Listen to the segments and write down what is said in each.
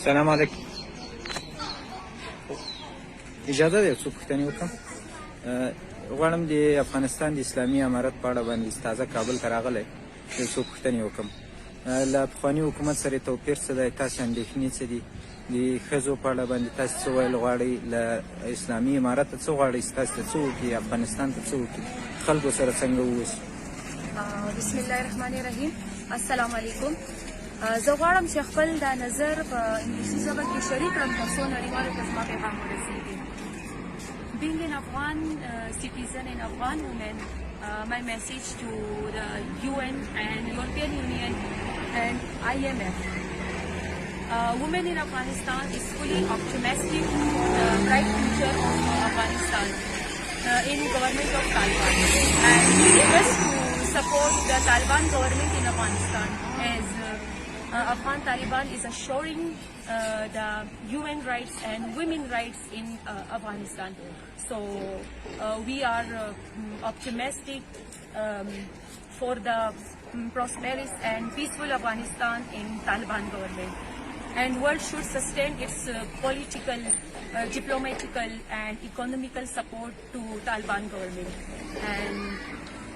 سلام علیکم. اجازه ده څو پوښتنې وکړم. غواړم د افغانستان د اسلامي امارت په اړه باندې تازه کابل ته راغلی یو څو پوښتنې وکړم. له پخواني حکومت سره توپیر څه دی؟ تاسې اندېښنې څه دي؟ د ښځو په اړه باندې تاسې څه ویل غواړئ؟ له اسلامي امارت څه غواړئ؟ تاسې ته څه وکړي؟ افغانستان ته څه وکړي؟ خلکو سره څنګه ووسي؟ بسم الله الرحمن الرحیم. السلام علیکم. زه غواړم چې خپل دا نظر په انګلیسي ژبه کې شریک کړم ترڅو نړیوالو ته زما پیغام ورسیږي. Being an Afghan citizen and Afghan woman, my message to the UN and European Union and IMF. Women in Afghanistan is fully optimistic for the bright future of Afghanistan in government of Taliban, and we request to support the Taliban government in Afghanistan as Afghan Taliban is assuring the human rights and women rights in Afghanistan. So we are optimistic for the prosperous and peaceful Afghanistan in Taliban government. And world should sustain its political, diplomatical and economical support to Taliban government. And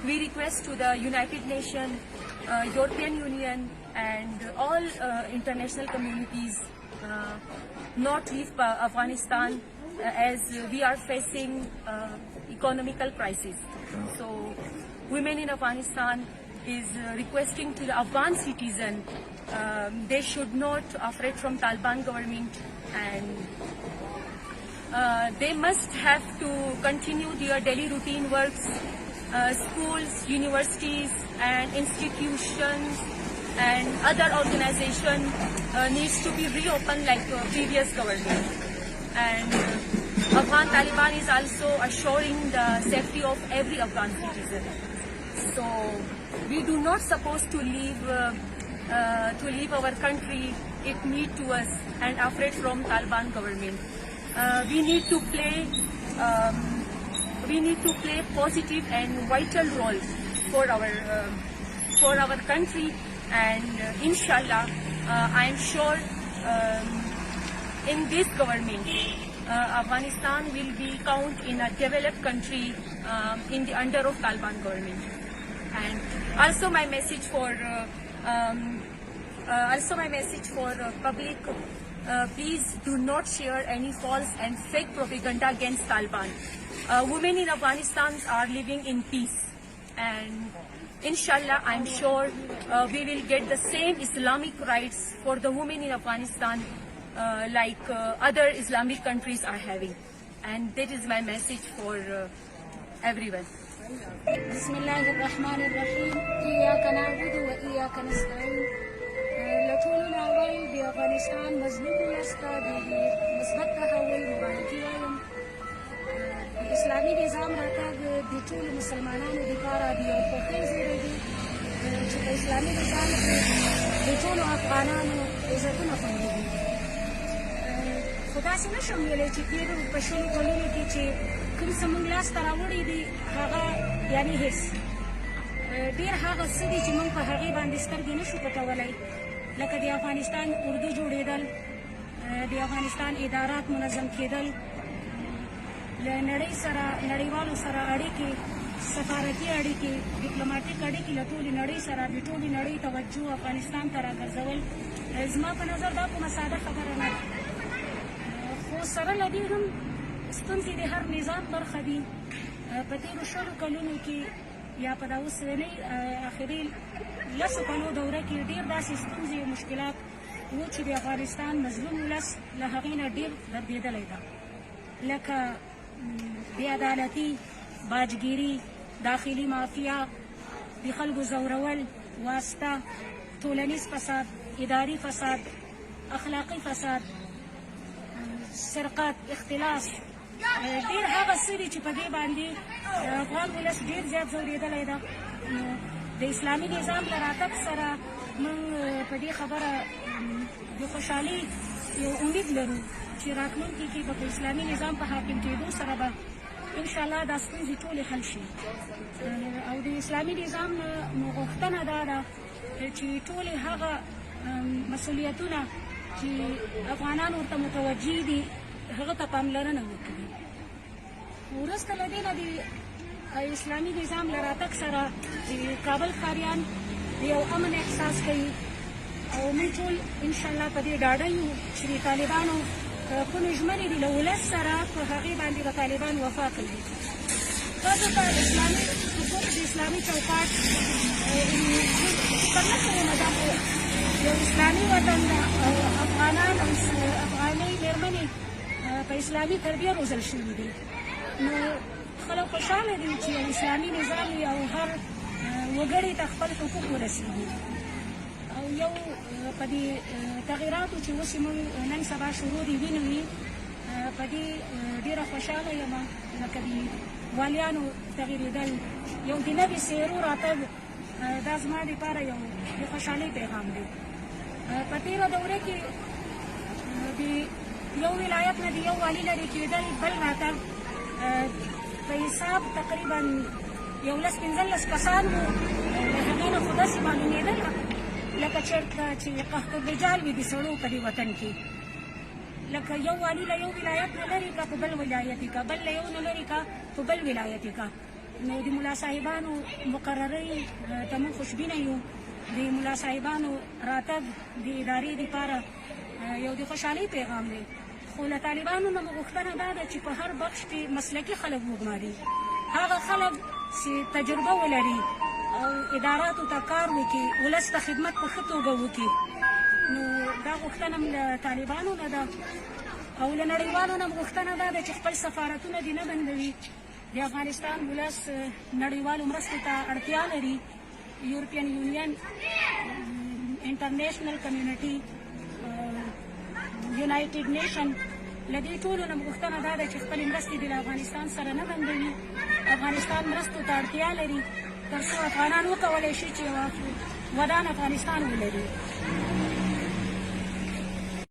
we request to the United Nations, European Union and all international communities not leave Afghanistan as we are facing economical crisis. So women in Afghanistan is requesting to the Afghan citizen they should not afraid from Taliban government, and they must have to continue their daily routine works. Schools, universities and institutions and other organizations needs to be reopened like previous government. And Afghan Taliban is also assuring the safety of every Afghan citizen. So we do not supposed to leave our country if need to us and afraid from Taliban government. We need to play positive and vital role for our country, and inshallah I am sure in this government Afghanistan will be count in a developed country in the under of Taliban government. And also my message for public, please do not share any false and fake propaganda against Taliban. Women in Afghanistan are living in peace, and inshallah I'm sure we will get the same Islamic rights for the women in Afghanistan like other Islamic countries are having. And that is my message for everyone. بسم الله الرحمن الرحيم. إياك نعبد وإياك نستعين. لطولنا أول بأفغانستان مظلوم يستاد مثبت تحول مباركي وایم. اسلامي نظام راتګ د ټولو مسلمانانو لپاره د یو خوښۍ زیری دی چې په اسلامي نظام کې د ټولو افغانانو عزتونه خوندي. خو داسې نشم ویلی چې تېرو په شلو کلونو کې چې کوم څه موږ لاسته راوړي دي هغه یعنې هېڅ ډېر هغه څه دي چې موږ په هغې باندې سترګې نشو پټولی، لکه د افغانستان اردو جوړېدل، د افغانستان ادارات منظم کېدل، له نړیوالو سره اړیکې، سفارتي اړیکې، ډیپلوماټیک اړیکې له ټولې نړۍ سره د ټولې نړۍ توجه افغانستان ته راګرځول زما په نظر دا کومه ساده خبره نه ده. خو سره له دې هم ستونزې د هر نظام برخه دي. په تېرو شلو کلونو کې یا په دا اوسنۍ اخري لسو کلو دوره کې ډېر داسې ستونزې او مشکلات وو چې د افغانستان مظلوم ولس له هغې نه ډېر دردېدلی ده، لکه بېعدالتي، باجګیري، داخلي مافیا، د خلکو زورول، واسطه، ټولنیز فساد، اداري فساد، اخلاقي فساد، سرقت، اختلاس، ډېر هغه څه دي چې په دې باندې افغان ولس ډېر زیات ځورېدلی ده. نو د اسلامي نظام له راتګ سره موږ په دې خبره د خوشحالۍ یو امید لرو چې راتلونکي کې به په اسلامي نظام په حاکم کېدو سره به انشاءالله دا ستونزې ټولې حل شي. او د اسلامي نظام غوښتنه دا ده چې ټولې هغه مسؤلیتونه چې افغانان ورته متوجه دي هغه ته پاملرنه وکړي. وروسته له دې نه د اسلامي نظام له راتګ سره د کابل ښاریان یو امن احساس کوي او موږ ټول انشاءالله په دې ډاډه یو چې د طالبانو کومې ژمنې دي له ولس سره په هغې باندې به طالبان وفا کوي. تاسو ته اسلامي حقوق د اسلامي چوکاټ پرلسه یم دا یو اسلامي وطن ده او افغانان او افغانۍ مېرمنې په اسلامي تربیه روزل شوي دي. نو خلک خوشحاله دي چې یو اسلامي نظام وي او هر وګړي ته خپل حقوق ورسېږي. او یو په دې تغییراتو چې اوس موږ نن سبا شروع دي وینو په دې ډېره خوشحاله یم لکه د والیانو تغیرېدل یو د نوي څېرو راتګ دا زما دپاره یو د خوشحالۍ پیغام دی. په تېره دوره کې د یو ولایت نه د یو والي لرې کېدل بل راتګ په حساب تقریبا 11-15 کسان وو. د هغې نه خو داسې معلومېدل لکه چېرته چې قحط الرجال وي د سړو په دې وطن کې. لکه یو والي له یو ولایت نه لرې که په بل ولایت یې که بل له یو نه لرې که په بل ولایت یې که. نو د ملا صاحبانو مقررۍ ته موږ خوشبینه یو. د ملا صاحبانو راتګ د ادارې دپاره یو د خوشحالۍ پیغام دی. خو له طالبانو نه مو غوښتنه دا ده چې په هر بخش کې مسلکي خلک وګماري. هغه خلک چې تجربه ولري او اداراتو ته کار وکړي، ولس ته خدمت په ښه توګه وکړي. نو دا غوښتنه م له طالبانو نه ده او له نړیوالو نه م غوښتنه دا ده چې خپل سفارتونه دې نه بندوي. د افغانستان ولس نړیوالو مرستو ته اړتیا لري. یورپین یونین، انټرنیشنل کمیونټي، یونایټډ نیشن، له دې ټولو نه م غوښتنه دا ده چې خپلې مرستې دې له افغانستان سره نه بندوي. افغانستان مرستو ته اړتیا لري تر څو افغانان وکولی شي چې ودان افغانستان ولري.